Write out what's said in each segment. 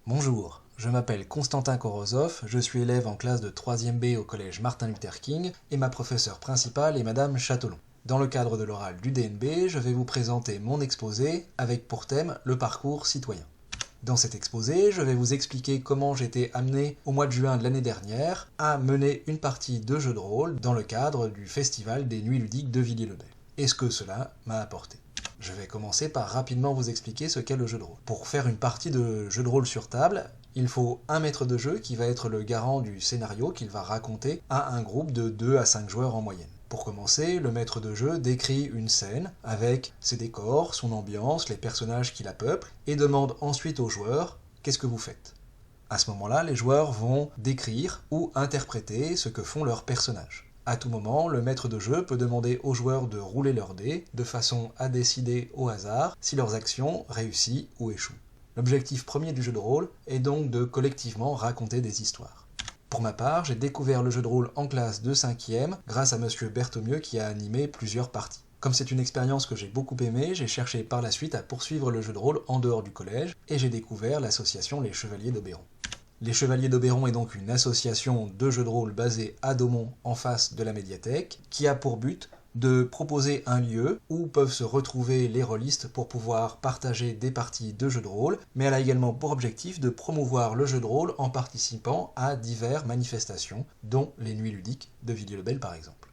Bonjour, je m'appelle Constantin Korozov, je suis élève en classe de 3e B au collège Martin Luther King et ma professeure principale est Madame Châtelain. Dans le cadre de l'oral du DNB, je vais vous présenter mon exposé avec pour thème le parcours citoyen. Dans cet exposé, je vais vous expliquer comment j'ai été amené au mois de juin de l'année dernière à mener une partie de jeu de rôle dans le cadre du festival des Nuits ludiques de Villiers-le-Bel et ce que cela m'a apporté. Je vais commencer par rapidement vous expliquer ce qu'est le jeu de rôle. Pour faire une partie de jeu de rôle sur table, il faut un maître de jeu qui va être le garant du scénario qu'il va raconter à un groupe de 2 à 5 joueurs en moyenne. Pour commencer, le maître de jeu décrit une scène avec ses décors, son ambiance, les personnages qui la peuplent et demande ensuite aux joueurs « Qu'est-ce que vous faites ?» À ce moment-là, les joueurs vont décrire ou interpréter ce que font leurs personnages. À tout moment, le maître de jeu peut demander aux joueurs de rouler leurs dés de façon à décider au hasard si leurs actions réussissent ou échouent. L'objectif premier du jeu de rôle est donc de collectivement raconter des histoires. Pour ma part, j'ai découvert le jeu de rôle en classe de 5e grâce à Monsieur Berthommieux qui a animé plusieurs parties. Comme c'est une expérience que j'ai beaucoup aimée, j'ai cherché par la suite à poursuivre le jeu de rôle en dehors du collège et j'ai découvert l'association Les Chevaliers d'Oberon. Les Chevaliers d'Oberon est donc une association de jeux de rôle basée à Daumont en face de la médiathèque qui a pour but de proposer un lieu où peuvent se retrouver les rôlistes pour pouvoir partager des parties de jeux de rôle, mais elle a également pour objectif de promouvoir le jeu de rôle en participant à diverses manifestations, dont les Nuits ludiques de Villiers-le-Bel par exemple.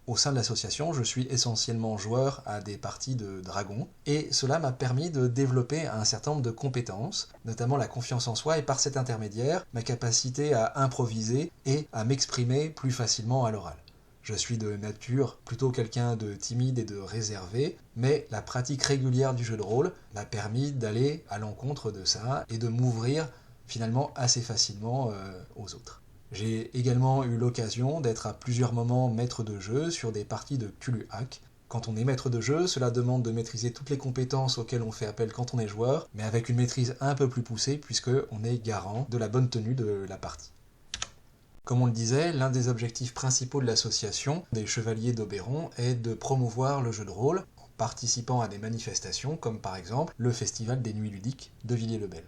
Au sein de l'association, je suis essentiellement joueur à des parties de dragons, et cela m'a permis de développer un certain nombre de compétences, notamment la confiance en soi, et par cet intermédiaire, ma capacité à improviser et à m'exprimer plus facilement à l'oral. Je suis de nature plutôt quelqu'un de timide et de réservé, mais la pratique régulière du jeu de rôle m'a permis d'aller à l'encontre de ça et de m'ouvrir finalement assez facilement aux autres. J'ai également eu l'occasion d'être à plusieurs moments maître de jeu sur des parties de Cthulhu Hack. Quand on est maître de jeu, cela demande de maîtriser toutes les compétences auxquelles on fait appel quand on est joueur, mais avec une maîtrise un peu plus poussée puisqu'on est garant de la bonne tenue de la partie. Comme on le disait, l'un des objectifs principaux de l'association des Chevaliers d'Oberon est de promouvoir le jeu de rôle en participant à des manifestations comme par exemple le Festival des Nuits ludiques de Villiers-le-Bel.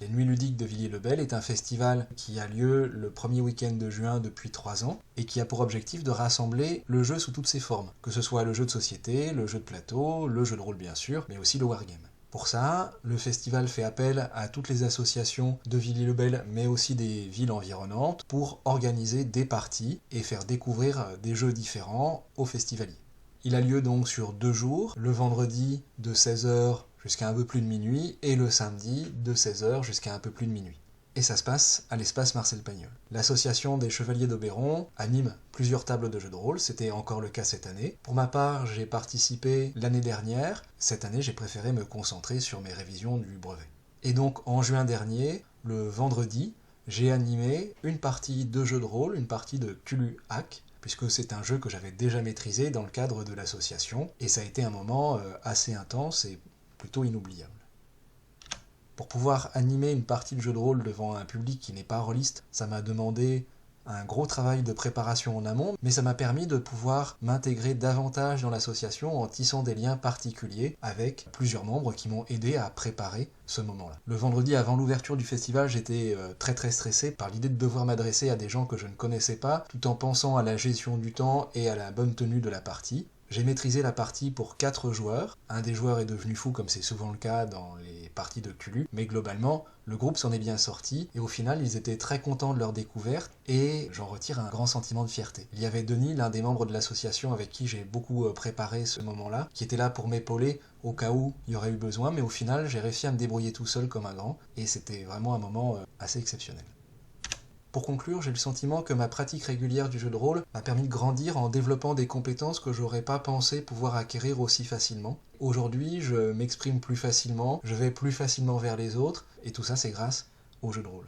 Les Nuits ludiques de Villiers-le-Bel est un festival qui a lieu le premier week-end de juin depuis 3 ans et qui a pour objectif de rassembler le jeu sous toutes ses formes, que ce soit le jeu de société, le jeu de plateau, le jeu de rôle bien sûr, mais aussi le wargame. Pour ça, le festival fait appel à toutes les associations de Villiers-le-Bel, mais aussi des villes environnantes, pour organiser des parties et faire découvrir des jeux différents aux festivaliers. Il a lieu donc sur 2 jours, le vendredi de 16h jusqu'à un peu plus de minuit, et le samedi de 16h jusqu'à un peu plus de minuit. Et ça se passe à l'espace Marcel Pagnol. L'association des Chevaliers d'Oberon anime plusieurs tables de jeux de rôle, c'était encore le cas cette année. Pour ma part, j'ai participé l'année dernière. Cette année, j'ai préféré me concentrer sur mes révisions du brevet. Et donc, en juin dernier, le vendredi, j'ai animé une partie de jeux de rôle, une partie de Cthulhu Hack, puisque c'est un jeu que j'avais déjà maîtrisé dans le cadre de l'association, et ça a été un moment assez intense et plutôt inoubliable. Pour pouvoir animer une partie de jeu de rôle devant un public qui n'est pas rôliste, ça m'a demandé un gros travail de préparation en amont, mais ça m'a permis de pouvoir m'intégrer davantage dans l'association en tissant des liens particuliers avec plusieurs membres qui m'ont aidé à préparer ce moment-là. Le vendredi avant l'ouverture du festival, j'étais très stressé par l'idée de devoir m'adresser à des gens que je ne connaissais pas, tout en pensant à la gestion du temps et à la bonne tenue de la partie. J'ai maîtrisé la partie pour 4 joueurs. Un des joueurs est devenu fou comme c'est souvent le cas dans les parties de Cthulhu, mais globalement, le groupe s'en est bien sorti et au final, ils étaient très contents de leur découverte et j'en retire un grand sentiment de fierté. Il y avait Denis, l'un des membres de l'association avec qui j'ai beaucoup préparé ce moment-là, qui était là pour m'épauler au cas où il y aurait eu besoin, mais au final, j'ai réussi à me débrouiller tout seul comme un grand et c'était vraiment un moment assez exceptionnel. Pour conclure, j'ai le sentiment que ma pratique régulière du jeu de rôle m'a permis de grandir en développant des compétences que j'aurais pas pensé pouvoir acquérir aussi facilement. Aujourd'hui, je m'exprime plus facilement, je vais plus facilement vers les autres, et tout ça c'est grâce au jeu de rôle.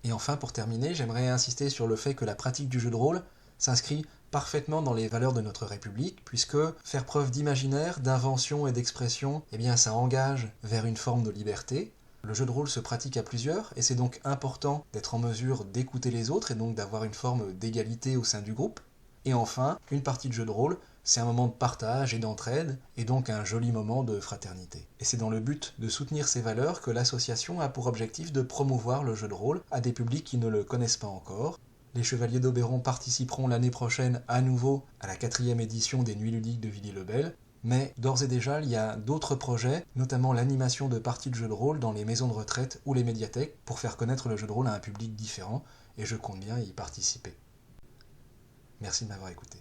Et enfin, pour terminer, j'aimerais insister sur le fait que la pratique du jeu de rôle s'inscrit parfaitement dans les valeurs de notre République, puisque faire preuve d'imaginaire, d'invention et d'expression, eh bien ça engage vers une forme de liberté. Le jeu de rôle se pratique à plusieurs, et c'est donc important d'être en mesure d'écouter les autres, et donc d'avoir une forme d'égalité au sein du groupe. Et enfin, une partie de jeu de rôle, c'est un moment de partage et d'entraide, et donc un joli moment de fraternité. Et c'est dans le but de soutenir ces valeurs que l'association a pour objectif de promouvoir le jeu de rôle à des publics qui ne le connaissent pas encore. Les Chevaliers d'Oberon participeront l'année prochaine à nouveau à la 4e édition des Nuits ludiques de Villy-le-Bel, mais d'ores et déjà il y a d'autres projets, notamment l'animation de parties de jeux de rôle dans les maisons de retraite ou les médiathèques pour faire connaître le jeu de rôle à un public différent, et je compte bien y participer. Merci de m'avoir écouté.